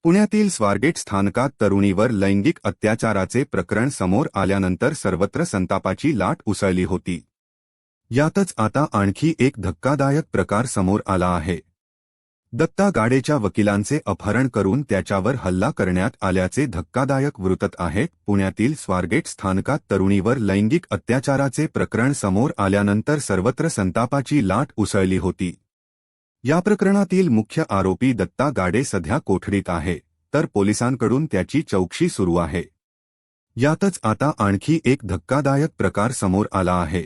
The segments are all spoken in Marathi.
पुण्यातील स्वारगेट स्थानकात तरुणीवर लैंगिक अत्याचाराचे प्रकरण समोर आल्यानंतर सर्वत्र संतापाची लाट उसळली होती. यातच आता आणखी एक धक्कादायक प्रकार समोर आला आहे. दत्ता गाडेच्या वकिलांचे अपहरण करून त्याच्यावर हल्ला करण्यात आल्याचे धक्कादायक वृत्त आहे. पुण्यातील स्वारगेट स्थानकात तरुणीवर लैंगिक अत्याचाराचे प्रकरण समोर आल्यानंतर सर्वत्र संतापाची लाट उसळली होती. या प्रकरणातील मुख्य आरोपी दत्ता गाडे सध्या कोठडीत आहे, तर पोलिसांकडून त्याची चौकशी सुरू आहे. यातच आता आणखी एक धक्कादायक प्रकार समोर आला आहे.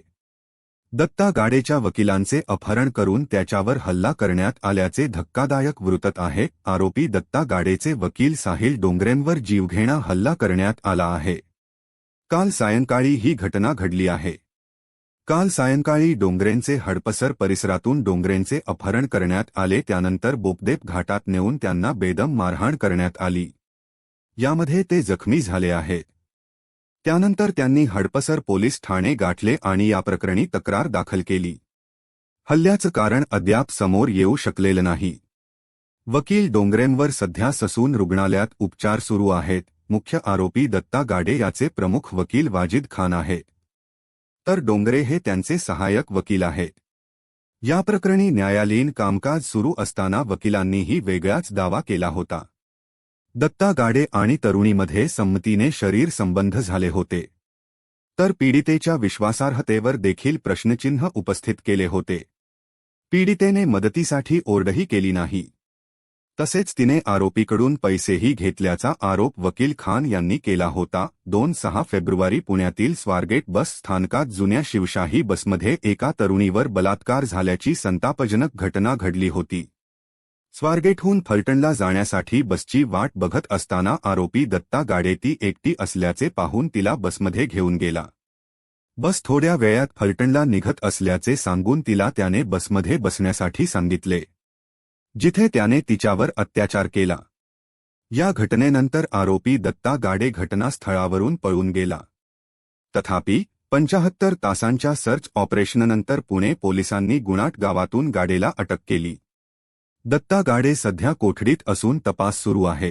दत्ता गाडेच्या वकिलांचे अपहरण करून त्याच्यावर हल्ला करण्यात आल्याचे धक्कादायक वृत्त आहे. आरोपी दत्ता गाडेचे वकील साहिल डोंगरेंवर जीवघेणा हल्ला करण्यात आला आहे. काल सायंकाळी ही घटना घडली आहे. काल सायंकाळी डोंगरेंचे हडपसर परिसरातून डोंगरेंचे अपहरण करण्यात आले. त्यानंतर बोपदेप घाटात नेऊन त्यांना बेदम मारहाण करण्यात आली. यामध्ये ते जखमी झाले आहेत. त्यानंतर त्यांनी हडपसर पोलीस ठाणे गाठले आणि या प्रकरणी तक्रार दाखल केली. हल्ल्याचं कारण अद्याप समोर येऊ शकलेलं नाही. वकील डोंगरेंवर सध्या ससून रुग्णालयात उपचार सुरू आहेत. मुख्य आरोपी दत्ता गाडे याचे प्रमुख वकील वाजिद खान आहेत, तर डोंगरे हे त्यांचे सहाय्यक वकील आहेत. या प्रकरणी न्यायालयीन कामकाज सुरू असताना वकिलांनीही वेगळाच दावा केला होता. दत्ता गाडे आणि तरुणीमध्ये संमतीने शरीर संबंध झाले होते, तर पीडितेच्या विश्वासार्हतेवर देखील प्रश्नचिन्ह उपस्थित केले होते. पीडितेने मदतीसाठी ओरडही केली नाही. तसेच तिने आरोपीकडून पैसेही घेतल्याचा आरोप वकील खान यांनी केला होता. 2-6 फेब्रुवारी पुण्यातील स्वारगेट बस स्थानकात जुन्या शिवशाही बसमध्ये एका तरुणीवर बलात्कार झाल्याची संतापजनक घटना घडली होती. स्वारगेटहून फलटणला जाण्यासाठी बसची वाट बघत असताना आरोपी दत्ता गाडे ती एकटी असल्याचे पाहून तिला बसमध्ये घेऊन गेला. बस थोड्या वेळात फलटणला निघत असल्याचे सांगून तिला त्याने बसमध्ये बसण्यासाठी सांगितले, जिथे त्याने तिच्यावर अत्याचार केला. या घटनेनंतर आरोपी दत्ता गाडे घटनास्थळावरून पळून गेला. तथापि 75 तासांच्या सर्च ऑपरेशननंतर पुणे पोलिसांनी गुणाट गावातून गाडेला अटक केली. दत्ता गाडे सध्या कोठडीत असून तपास सुरू आहे.